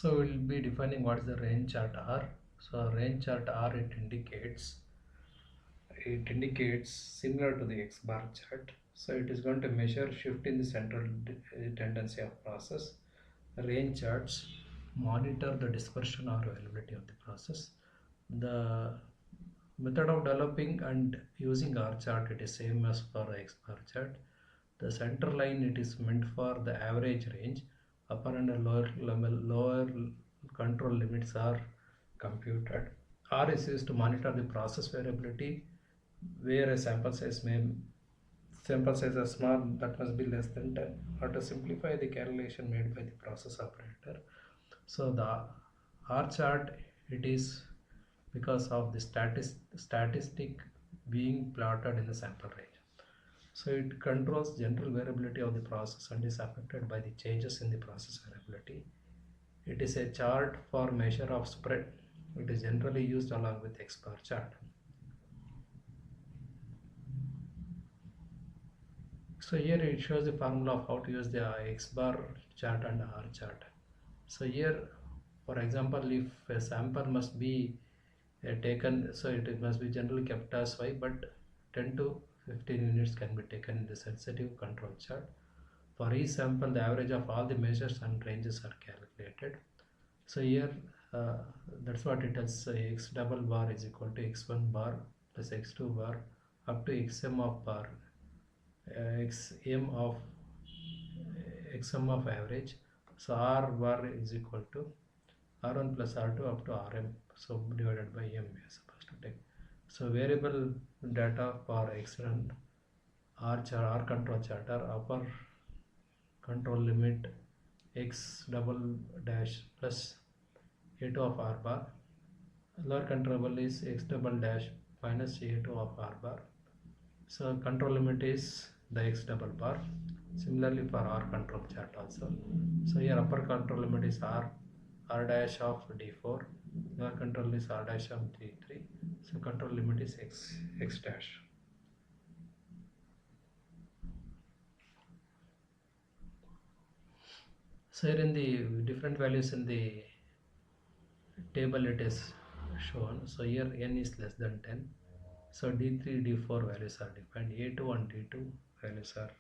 So we'll be defining what is the range chart R. So range chart R, it indicates similar to the X bar chart. So it is going to measure shift in the central tendency of process. Range charts monitor the dispersion or availability of the process. The method of developing and using R chart, it is same as for X bar chart. The center line, it is meant for the average range. Upper and lower control limits are computed. R is used to monitor the process variability, where a sample size is small, that must be less than 10, or to simplify the calculation made by the process operator. So the R chart, it is because of the statistic being plotted in the sample range. So it controls general variability of the process and is affected by the changes in the process variability. It is a chart for measure of spread. It is generally used along with X bar chart. So here it shows the formula of how to use the X bar chart and R chart. So here, for example, if a sample must be taken, so it must be generally kept as Y, but 10 to 15 units can be taken in the sensitive control chart. For each sample, the average of all the measures and ranges are calculated. So here, that's what it is. X double bar is equal to x1 bar plus x2 bar up to xm of bar, xm of average. So R bar is equal to R1 plus R2 up to Rm, so divided by M we are supposed to take. So variable data for X and R control chart are upper control limit X double dash plus A2 of R bar. Lower control is X double dash minus A2 of R bar. So control limit is the X double bar. Similarly for R control chart also. So here upper control limit is R dash of D4, lower control is R dash of D3, so control limit is X dash. So here in the different values in the table it is shown. So here n is less than 10, so D3, D4 values are defined, A2 and D2 values are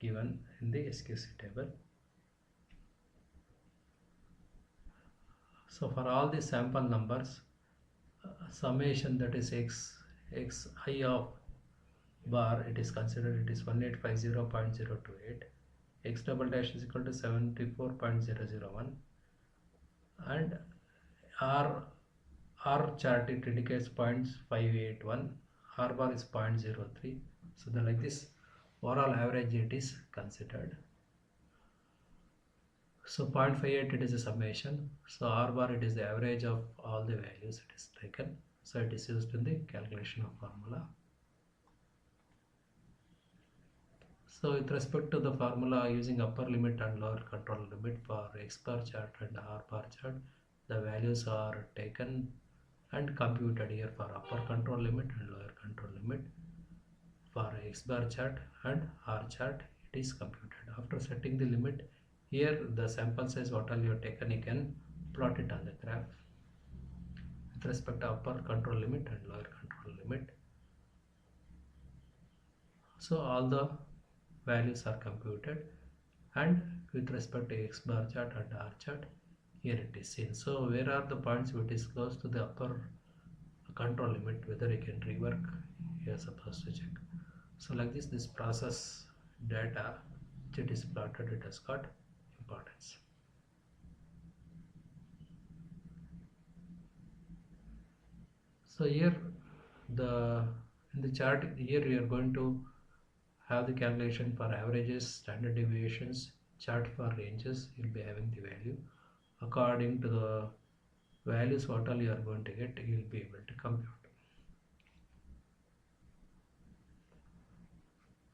given in the SQC table. So for all the sample numbers, summation, that is xi of bar, it is considered, it is 1850.028, x double dash is equal to 74.001, and R chart, it indicates 0.581, R bar is 0.03. So the like this overall average it is considered. So 0.58, it is a summation. So R bar, it is the average of all the values it is taken. So it is used in the calculation of formula. So with respect to the formula, using upper limit and lower control limit for X bar chart and R bar chart, the values are taken and computed here for upper control limit and lower control limit. For X bar chart and R chart, it is computed. After setting the limit, here the sample size what all you have taken, you can plot it on the graph with respect to upper control limit and lower control limit. So all the values are computed, and with respect to X bar chart and R chart, here it is seen. So where are the points which is close to the upper control limit, whether you can rework, you are supposed to check. So like this process data which it is plotted, it has got importance. So here in the chart, here we are going to have the calculation for averages, standard deviations, chart for ranges. You'll be having the value according to the values what all you are going to get, you will be able to compute.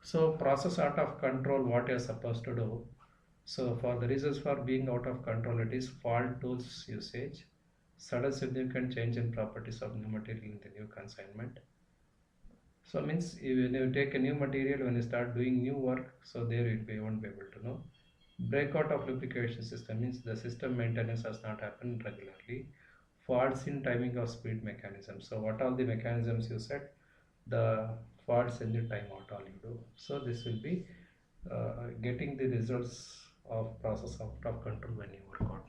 So process out of control, what you are supposed to do. So for the reasons for being out of control, it is fault tools usage, sudden significant change in properties of new material in the new consignment. So means when you take a new material, when you start doing new work, so there you won't be able to know. Breakout of lubrication system means the system maintenance has not happened regularly. Faults in timing of speed mechanism. So what are the mechanisms you said? The faults in the timeout all you do. So this will be getting the results of process out of control when you work on.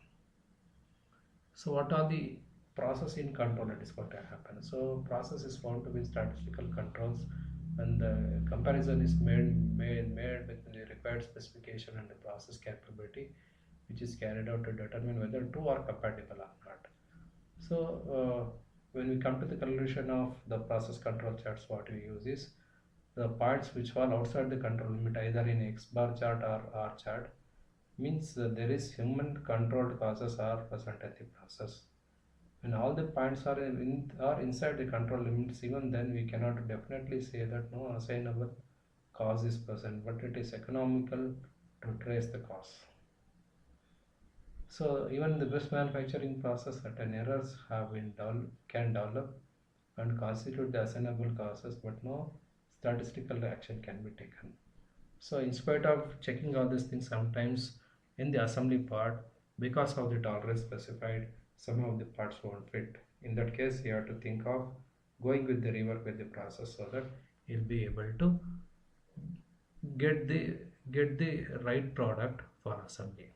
So what are the process in control that is going to happen? So process is found to be statistical controls when the comparison is made with the required specification and the process capability, which is carried out to determine whether two are compatible or not. So when we come to the conclusion of the process control charts, what we use is the parts which fall outside the control limit either in X bar chart or R chart means there is human controlled causes are present at the process. When all the points are inside the control limits, even then we cannot definitely say that no assignable cause is present, but it is economical to trace the cause. So even the best manufacturing process, certain errors have been can develop and constitute the assignable causes, but no statistical action can be taken. So in spite of checking all these things, sometimes in the assembly part, because of the tolerance specified, some of the parts won't fit. In that case, you have to think of going with the rework with the process so that you'll be able to get the right product for assembly.